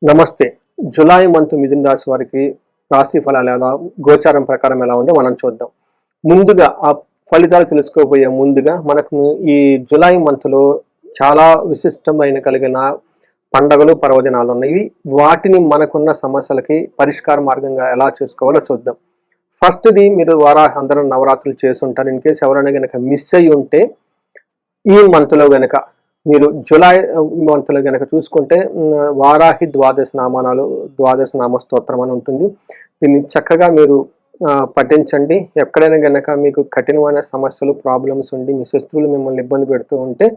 నమస్తే. July month మిథున రాశి వారికి రాశి ఫలాలు ఎలా, గోచారం ప్రకారం ఎలా ఉందో మనం చూద్దాం. ముందుగా ఆ ఫలితాలు తెలుసుకోబోయే ముందుగా మనకు ఈ జులై మంత్‌లో చాలా విశిష్టమైన కలిగిన పండగలు, పర్వదినాలు ఉన్నాయి. వాటిని మనకున్న సమస్యలకి పరిష్కార మార్గంగా ఎలా చేసుకోవాలో చూద్దాం. ఫస్ట్‌ది మీరు అందరూ నవరాత్రులు చేసుంటారు. ఇన్ కేస్ ఎవరైనా గనక మిస్ అయ్యి ఉంటే ఈ మంత్‌లో గనక మీరు జులై మంత్‌లో గనక చూసుకుంటే వారాహి ద్వాదశ నామ స్తోత్రం అని ఉంటుంది. దీన్ని చక్కగా మీరు పఠించండి. ఎక్కడైనా గనక మీకు కఠినమైన సమస్యలు, ప్రాబ్లమ్స్ ఉండి మీ శత్రువులు మిమ్మల్ని ఇబ్బంది పెడుతూ ఉంటే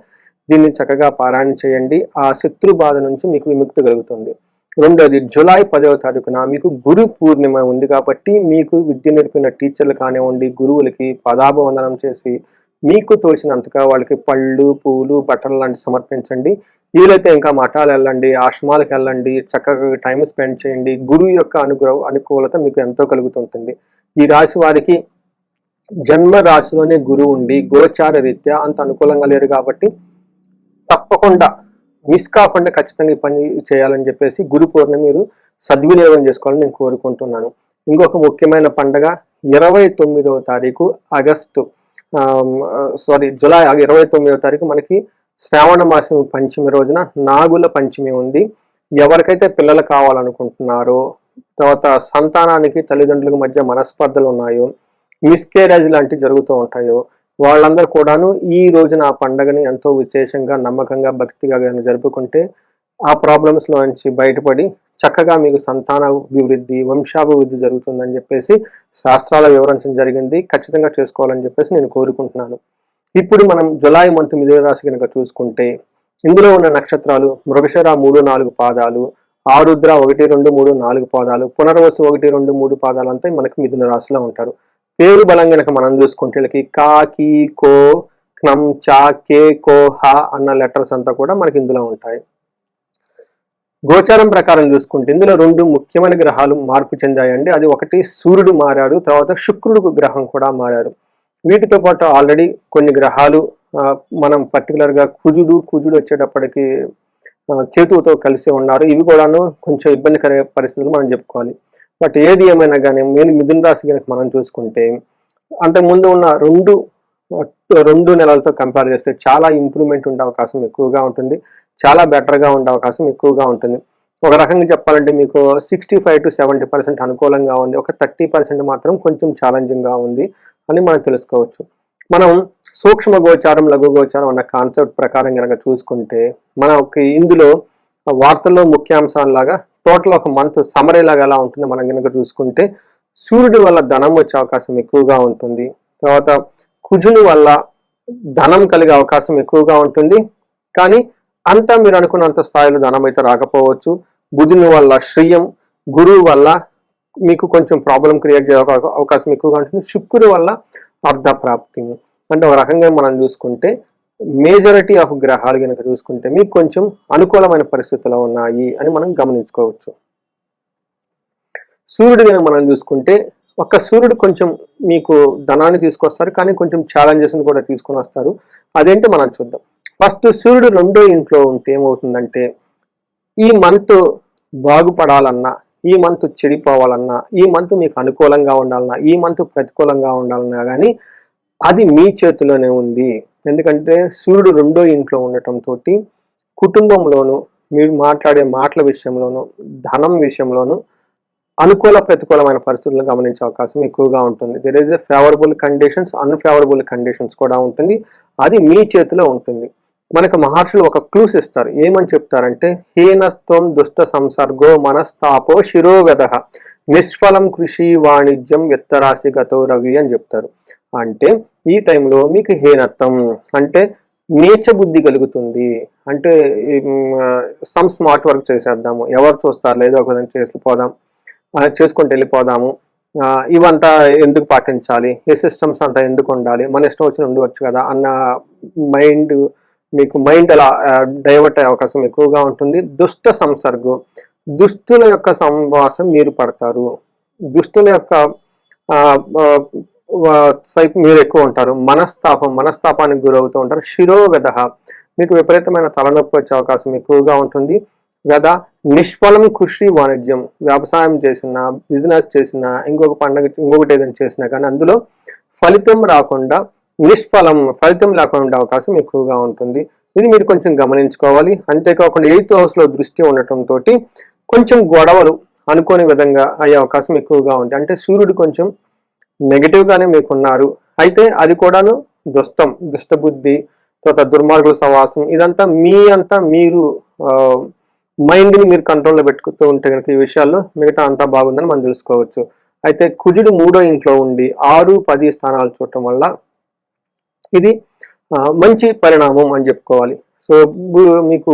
దీన్ని చక్కగా పారాయణ చేయండి. ఆ శత్రు బాధ నుంచి మీకు విముక్తి కలుగుతుంది. రెండోది జులై 10వ తారీఖున మీకు గురు పూర్ణిమ ఉంది కాబట్టి మీకు విద్య నేర్పిన టీచర్లు కానివ్వండి, గురువులకి పాదాభివందనం చేసి మీకు తోచినంతగా వాళ్ళకి పళ్ళు, పూలు, బట్టలు లాంటివి సమర్పించండి. వీలైతే ఇంకా మఠాలు వెళ్ళండి, ఆశ్రమాలకు వెళ్ళండి, చక్కగా టైం స్పెండ్ చేయండి. గురువు యొక్క అనుకూలత మీకు ఎంతో కలుగుతుంటుంది. ఈ రాశి వారికి జన్మ రాశిలోనే గురువు ఉండి గోచార రీత్యా అంత అనుకూలంగా లేరు కాబట్టి తప్పకుండా మిస్ కాకుండా ఖచ్చితంగా ఈ పని చేయాలని చెప్పేసి గురు పూర్ణిమ మీరు సద్వినియోగం చేసుకోవాలని నేను కోరుకుంటున్నాను. ఇంకొక ముఖ్యమైన పండగ 29వ తారీఖు జులై 29వ తారీఖు మనకి శ్రావణ మాసం పంచమి రోజున నాగుల పంచమి ఉంది. ఎవరికైతే పిల్లలు కావాలనుకుంటున్నారో, తర్వాత సంతానానికి తల్లిదండ్రులకు మధ్య మనస్పర్ధలు ఉన్నాయో, మిస్కేరేజ్ లాంటివి జరుగుతూ ఉంటాయో వాళ్ళందరూ కూడాను ఈ రోజున ఆ పండుగని ఎంతో విశేషంగా, నమ్మకంగా, భక్తిగా జరుపుకుంటే ఆ ప్రాబ్లమ్స్ లో నుంచి బయటపడి చక్కగా మీకు సంతాన అభివృద్ధి, వంశాభివృద్ధి జరుగుతుందని చెప్పేసి శాస్త్రాల వివరించడం జరిగింది. ఖచ్చితంగా చేసుకోవాలని చెప్పేసి నేను కోరుకుంటున్నాను. ఇప్పుడు మనం జులై మంత్ మిథున రాశి కనుక చూసుకుంటే ఇందులో ఉన్న నక్షత్రాలు మృగశిర 3, 4 పాదాలు, ఆరుద్ర 1, 2, 3, 4 పాదాలు, పునర్వసు 1, 2, 3 పాదాలు అంతా మనకి మిథున రాశిలో ఉంటారు. పేరు బలం కనుక మనం చూసుకుంటే వీళ్ళకి కా, కీ, కో, క్నం, చా, కే, కో, హ అన్న లెటర్స్ అంతా కూడా మనకి ఇందులో ఉంటాయి. గోచారం ప్రకారం చూసుకుంటే ఇందులో 2 ముఖ్యమైన గ్రహాలు మార్పు చెందాయండి. అది ఒకటి సూర్యుడు మారాడు, తర్వాత శుక్రుడు గ్రహం కూడా మారారు. వీటితో పాటు ఆల్రెడీ కొన్ని గ్రహాలు మనం పర్టికులర్గా కుజుడు వచ్చేటప్పటికి కేతువుతో కలిసి ఉన్నారు. ఇవి కూడాను కొంచెం ఇబ్బందికర పరిస్థితులు మనం చెప్పుకోవాలి. బట్ ఏది ఏమైనా కానీ మిథున రాశి కనుక మనం చూసుకుంటే అంతకుముందు ఉన్న రెండు నెలలతో కంపేర్ చేస్తే చాలా ఇంప్రూవ్మెంట్ ఉండే అవకాశం ఎక్కువగా ఉంటుంది. చాలా బెటర్గా ఉండే అవకాశం ఎక్కువగా ఉంటుంది. ఒక రకంగా చెప్పాలంటే మీకు 65 to 70% అనుకూలంగా ఉంది. ఒక 30% మాత్రం కొంచెం ఛాలెంజింగ్గా ఉంది అని మనం తెలుసుకోవచ్చు. మనం సూక్ష్మ గోచారం, లఘు గోచారం అన్న కాన్సెప్ట్ ప్రకారం కనుక చూసుకుంటే మనకి ఇందులో వార్తల్లో ముఖ్యాంశాలలాగా టోటల్ ఒక మంత్ సమరీ లాగా ఎలా ఉంటుందో మనం కనుక చూసుకుంటే సూర్యుడి వల్ల ధనం వచ్చే అవకాశం ఎక్కువగా ఉంటుంది. తర్వాత కుజుని వల్ల ధనం కలిగే అవకాశం ఎక్కువగా ఉంటుంది. కానీ అంతా మీరు అనుకున్నంత స్థాయిలో ధనం అయితే రాకపోవచ్చు. బుధుని వల్ల శ్రేయం, గురువు వల్ల మీకు కొంచెం ప్రాబ్లం క్రియేట్ చేసే అవకాశం ఎక్కువగా ఉంటుంది. శుక్రుడి వల్ల అర్ధప్రాప్తి. అంటే ఒక రకంగా మనం చూసుకుంటే మేజారిటీ ఆఫ్ గ్రహాలు కనుక చూసుకుంటే మీకు కొంచెం అనుకూలమైన పరిస్థితులు ఉన్నాయి అని మనం గమనించుకోవచ్చు. సూర్యుడు కనుక మనం చూసుకుంటే ఒక్క సూర్యుడు కొంచెం మీకు ధనాన్ని తీసుకొస్తారు, కానీ కొంచెం ఛాలెంజెస్ని కూడా తీసుకొని వస్తారు. అదేంటి మనం చూద్దాం. ఫస్ట్ సూర్యుడు 2వ ఇంట్లో ఉంటే ఏమవుతుందంటే ఈ మంత్ బాగుపడాలన్నా, ఈ మంత్ చెడిపోవాలన్నా, ఈ మంత్ మీకు అనుకూలంగా ఉండాలన్నా, ఈ మంత్ ప్రతికూలంగా ఉండాలన్నా కానీ అది మీ చేతిలోనే ఉంది. ఎందుకంటే సూర్యుడు 2వ ఇంట్లో ఉండటంతో కుటుంబంలోను, మీరు మాట్లాడే మాటల విషయంలోను, ధనం విషయంలోను అనుకూల ప్రతికూలమైన పరిస్థితులను గమనించే అవకాశం ఎక్కువగా ఉంటుంది. There is a favourable conditions, unfavourable conditions కూడా ఉంటుంది. అది మీ చేతిలో ఉంటుంది. మనకు మహర్షులు ఒక క్లూస్ ఇస్తారు. ఏమని చెప్తారంటే హీనస్త్వం దుష్ట సంసర్గో మనస్తాపో శిరోగద నిష్ఫలం కృషి వాణిజ్యం విత్తరాశి గతో రవి అని చెప్తారు. అంటే ఈ టైంలో మీకు హీనత్వం అంటే నీచ బుద్ధి కలుగుతుంది. అంటే సమ్ స్మార్ట్ వర్క్ చేసేద్దాము, ఎవరు చూస్తారు లేదో ఒకదాన్ని చేసుకుంటూ వెళ్ళిపోదాము, ఇవంతా ఎందుకు పాటించాలి, ఈ సిస్టమ్స్ అంతా ఎందుకు ఉండాలి, మన ఇష్టం వచ్చిన ఉండవచ్చు కదా అన్న మైండ్ అలా డైవర్ట్ అయ్యే అవకాశం ఎక్కువగా ఉంటుంది. దుష్ట సంసర్గం, దుస్తుల యొక్క సంవాసం మీరు పడతారు. దుస్తుల యొక్క సైపు మీరు ఎక్కువ ఉంటారు. మనస్తాపానికి గురవుతూ ఉంటారు. శిరోగద, మీకు విపరీతమైన తలనొప్పి వచ్చే అవకాశం ఎక్కువగా ఉంటుంది. గద నిష్ఫలం కృషి వాణిజ్యం, వ్యవసాయం చేసినా, బిజినెస్ చేసినా, ఇంకొక పండగ ఇంకొకటి ఏదైనా చేసినా కానీ అందులో ఫలితం రాకుండా ఫలితం లేకుండా అవకాశం ఎక్కువగా ఉంటుంది. ఇది మీరు కొంచెం గమనించుకోవాలి. అంతేకాకుండా 8th హౌస్లో దృష్టి ఉండటంతో కొంచెం గొడవలు అనుకోని విధంగా అయ్యే అవకాశం ఎక్కువగా ఉంది. అంటే సూర్యుడు కొంచెం నెగిటివ్ గానే మీకున్నారు. అయితే అది కూడాను దుష్టబుద్ధి, తర్వాత దుర్మార్గుల సవాసం, ఇదంతా మీరు మైండ్ని మీరు కంట్రోల్లో పెట్టుకుంటూ ఉంటే కనుక ఈ విషయాల్లో మిగతా అంతా బాగుందని మనం తెలుసుకోవచ్చు. అయితే కుజుడు 3వ ఇంట్లో ఉండి 6, 10 స్థానాలు చూడటం వల్ల ఇది మంచి పరిణామం అని చెప్పుకోవాలి. సో మీకు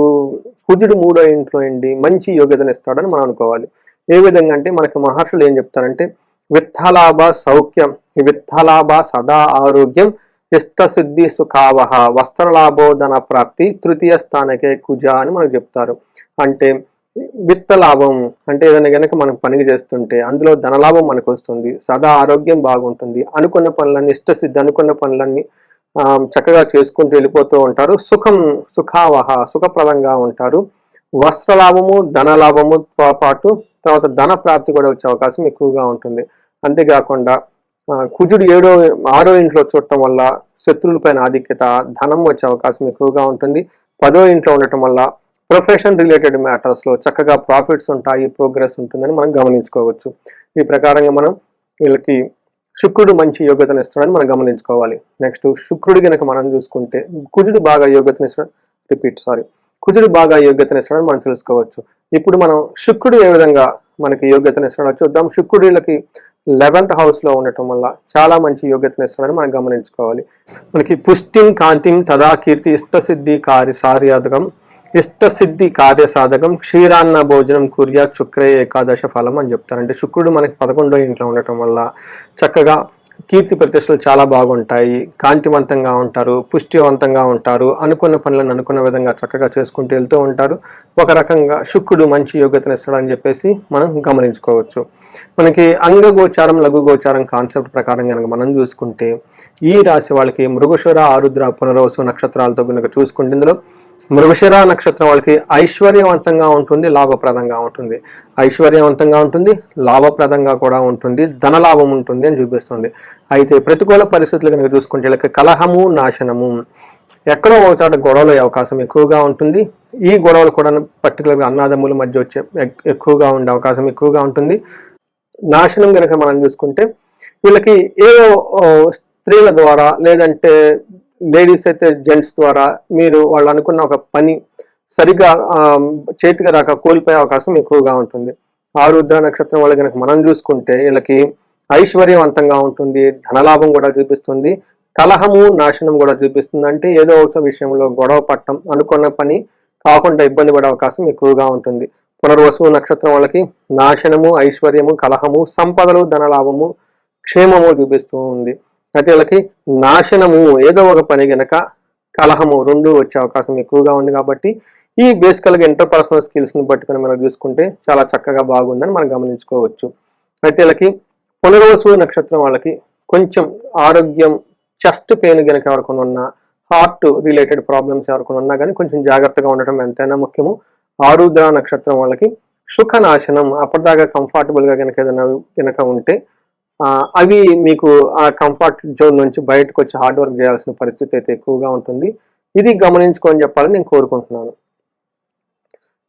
కుజుడు 3వ ఇంట్లో ఉండి మంచి యోగ్యతను ఇస్తాడని మనం అనుకోవాలి. ఏ విధంగా అంటే మనకి మహర్షులు ఏం చెప్తారంటే విత్తలాభ సౌఖ్యం, విత్తలాభ సదా ఆరోగ్యం, ఇష్టసిద్ధి సుఖావహ, వస్త్రలాభో ధన ప్రాప్తి, తృతీయ స్థానకే కుజ అని మనకు చెప్తారు. అంటే విత్త లాభం అంటే ఏదైనా కనుక మనం పనికి చేస్తుంటే అందులో ధనలాభం మనకు వస్తుంది, సదా ఆరోగ్యం బాగుంటుంది, అనుకున్న పనులన్నీ ఇష్టసిద్ధి అనుకున్న పనులన్నీ చక్కగా చేసుకుంటూ వెళ్ళిపోతూ ఉంటారు, సుఖావహ సుఖప్రదంగా ఉంటారు, వస్త్రలాభము ధనలాభముతో పాటు తర్వాత ధన ప్రాప్తి కూడా వచ్చే అవకాశం ఎక్కువగా ఉంటుంది. అంతేకాకుండా కుజుడు 6వ ఇంట్లో చూడటం వల్ల శత్రువులపైన ఆధిక్యత, ధనం వచ్చే అవకాశం ఎక్కువగా ఉంటుంది. 10వ ఇంట్లో ఉండటం వల్ల ప్రొఫెషన్ రిలేటెడ్ మ్యాటర్స్లో చక్కగా ప్రాఫిట్స్ ఉంటాయి, ప్రోగ్రెస్ ఉంటుందని మనం గమనించుకోవచ్చు. ఈ ప్రకారంగా మనం వీళ్ళకి శుక్రుడు మంచి యోగ్యతను ఇస్తాడని మనం గమనించుకోవాలి. నెక్స్ట్ శుక్రుడు కనుక మనం చూసుకుంటే కుజుడు బాగా యోగ్యతను ఇస్తాడని మనం తెలుసుకోవచ్చు. ఇప్పుడు మనం శుక్రుడు ఏ విధంగా మనకి యోగ్యతను ఇస్తాడో చూద్దాం. శుక్రుడు వీళ్ళకి 11th హౌస్లో ఉండటం వల్ల చాలా మంచి యోగ్యతను ఇస్తాడని మనం గమనించుకోవాలి. మనకి పుష్టిం కాంతిం తదా కీర్తి ఇష్టసిద్ధి కార్యసాధకం క్షీరాన్న భోజనం కుర్యా శుక్రే ఏకాదశ ఫలం అని చెప్తారు. అంటే శుక్రుడు మనకి 11వ ఇంట్లో ఉండటం వల్ల చక్కగా కీర్తి ప్రతిష్టలు చాలా బాగుంటాయి, కాంతివంతంగా ఉంటారు, పుష్టివంతంగా ఉంటారు, అనుకున్న పనులను అనుకున్న విధంగా చక్కగా చేసుకుంటూ వెళ్తూ ఉంటారు. ఒక రకంగా శుక్రుడు మంచి యోగ్యతను ఇస్తాడని చెప్పేసి మనం గమనించుకోవచ్చు. మనకి అంగగోచారం లఘుగోచారం కాన్సెప్ట్ ప్రకారం కనుక మనం చూసుకుంటే ఈ రాశి వాళ్ళకి మృగశిర, ఆరుద్ర, పునర్వసు నక్షత్రాలతో కనుక చూసుకుంటే ఇందులో మృగశిర నక్షత్రం వాళ్ళకి ఐశ్వర్యవంతంగా ఉంటుంది, లాభప్రదంగా ఉంటుంది. ఐశ్వర్యవంతంగా ఉంటుంది, లాభప్రదంగా కూడా ఉంటుంది, ధనలాభం ఉంటుంది అని చూపిస్తుంది. అయితే ప్రతికూల పరిస్థితులు కనుక చూసుకుంటే వీళ్ళకి కలహము, నాశనము, ఎక్కడో ఒకచోట గొడవలు అయ్యే అవకాశం ఎక్కువగా ఉంటుంది. ఈ గొడవలు కూడా పర్టికులర్గా అన్నదమ్ముల మధ్య వచ్చే ఎక్కువగా ఉండే అవకాశం ఎక్కువగా ఉంటుంది. నాశనం కనుక మనం చూసుకుంటే వీళ్ళకి ఏదో స్త్రీల ద్వారా లేదంటే లేడీస్ అయితే జెంట్స్ ద్వారా మీరు వాళ్ళు అనుకున్న ఒక పని సరిగా చేతికి రాక కోల్పోయే అవకాశం ఎక్కువగా ఉంటుంది. ఆరుద్ర నక్షత్రం వాళ్ళు కనుక మనం చూసుకుంటే వీళ్ళకి ఐశ్వర్యవంతంగా ఉంటుంది, ధనలాభం కూడా చూపిస్తుంది, కలహము నాశనం కూడా చూపిస్తుంది. అంటే ఏదో ఒక విషయంలో గొడవ పట్టడం, అనుకున్న పని కాకుండా ఇబ్బంది పడే అవకాశం ఎక్కువగా ఉంటుంది. పునర్వసు నక్షత్రం వాళ్ళకి నాశనము, ఐశ్వర్యము, కలహము, సంపదలు, ధనలాభము, క్షేమము చూపిస్తూ ఉంది. అయితే వీళ్ళకి నాశనము ఏదో ఒక పని గనక, కలహము రెండు వచ్చే అవకాశం ఎక్కువగా ఉంది. కాబట్టి ఈ బేసికల్గా ఇంటర్పర్సనల్ స్కిల్స్ని పట్టుకుని మనం చూసుకుంటే చాలా చక్కగా బాగుందని మనం గమనించుకోవచ్చు. అయితే వీళ్ళకి పునర్వసు నక్షత్రం వాళ్ళకి కొంచెం ఆరోగ్యం, చెస్ట్ పెయిన్ కనుక ఎవరికొని ఉన్నా, హార్ట్ రిలేటెడ్ ప్రాబ్లమ్స్ ఎవరికొని ఉన్నా కానీ కొంచెం జాగ్రత్తగా ఉండటం ఎంతైనా ముఖ్యము. ఆరుద్ర నక్షత్రం వాళ్ళకి సుఖ నాశనం, అప్పటిదాకా కంఫర్టబుల్గా కనుక ఉంటే అవి మీకు ఆ కంఫర్ట్ జోన్ నుంచి బయటకు వచ్చి హార్డ్ వర్క్ చేయాల్సిన పరిస్థితి అయితే ఎక్కువగా ఉంటుంది. ఇది గమనించుకొని చెప్పాలని నేను కోరుకుంటున్నాను.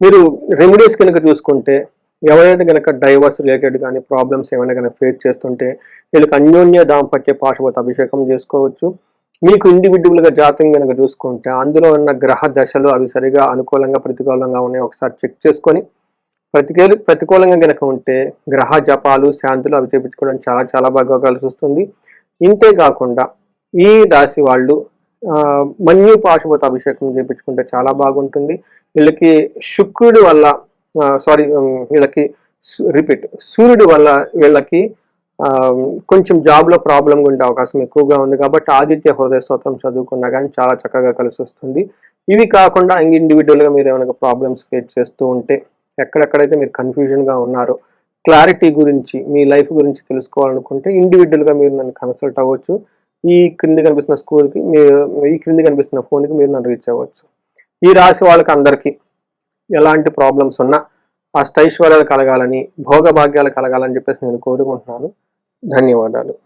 మీరు రెమెడీస్ కనుక చూసుకుంటే ఎవరైనా కనుక డైవర్స్ రిలేటెడ్ కానీ ప్రాబ్లమ్స్ ఏమైనా కనుక ఫేస్ చేస్తుంటే వీళ్ళకి అన్యోన్య దాంపత్య పాశుపత అభిషేకం చేసుకోవచ్చు. మీకు ఇండివిజువల్గా జాతకం కనుక చూసుకుంటే అందులో ఉన్న గ్రహ దశలు అవి సరిగా అనుకూలంగా ప్రతికూలంగా ఉన్నాయి ఒకసారి చెక్ చేసుకొని ప్రతికూలంగా కనుక ఉంటే గ్రహ జపాలు, శాంతులు అవి చేపించుకోవడం చాలా చాలా బాగా కలిసి వస్తుంది. ఇంతేకాకుండా ఈ రాశి వాళ్ళు మన్యు పాశుపత అభిషేకం చేపించుకుంటే చాలా బాగుంటుంది. వీళ్ళకి శుక్రుడి వల్ల సూర్యుడి వల్ల వీళ్ళకి కొంచెం జాబ్లో ప్రాబ్లం ఉండే అవకాశం ఎక్కువగా ఉంది. కాబట్టి ఆదిత్య హృదయ స్తోత్రం చదువుకున్నా కానీ చాలా చక్కగా కలిసి వస్తుంది. ఇవి కాకుండా ఇండివిజువల్గా మీరు ఏమైనా ప్రాబ్లమ్స్ ఫేస్ చేస్తూ ఉంటే, ఎక్కడెక్కడైతే మీరు కన్ఫ్యూజన్గా ఉన్నారో, క్లారిటీ గురించి మీ లైఫ్ గురించి తెలుసుకోవాలనుకుంటే ఇండివిజువల్గా మీరు నన్ను కన్సల్ట్ అవ్వచ్చు. ఈ క్రింది కనిపిస్తున్న ఫోన్కి మీరు నన్ను రీచ్ అవ్వచ్చు. ఈ రాశి వాళ్ళకి అందరికీ ఎలాంటి ప్రాబ్లమ్స్ ఉన్నా అష్టైశ్వర్యాలు కలగాలని, భోగభాగ్యాలు కలగాలని చెప్పేసి నేను కోరుకుంటున్నాను. ధన్యవాదాలు.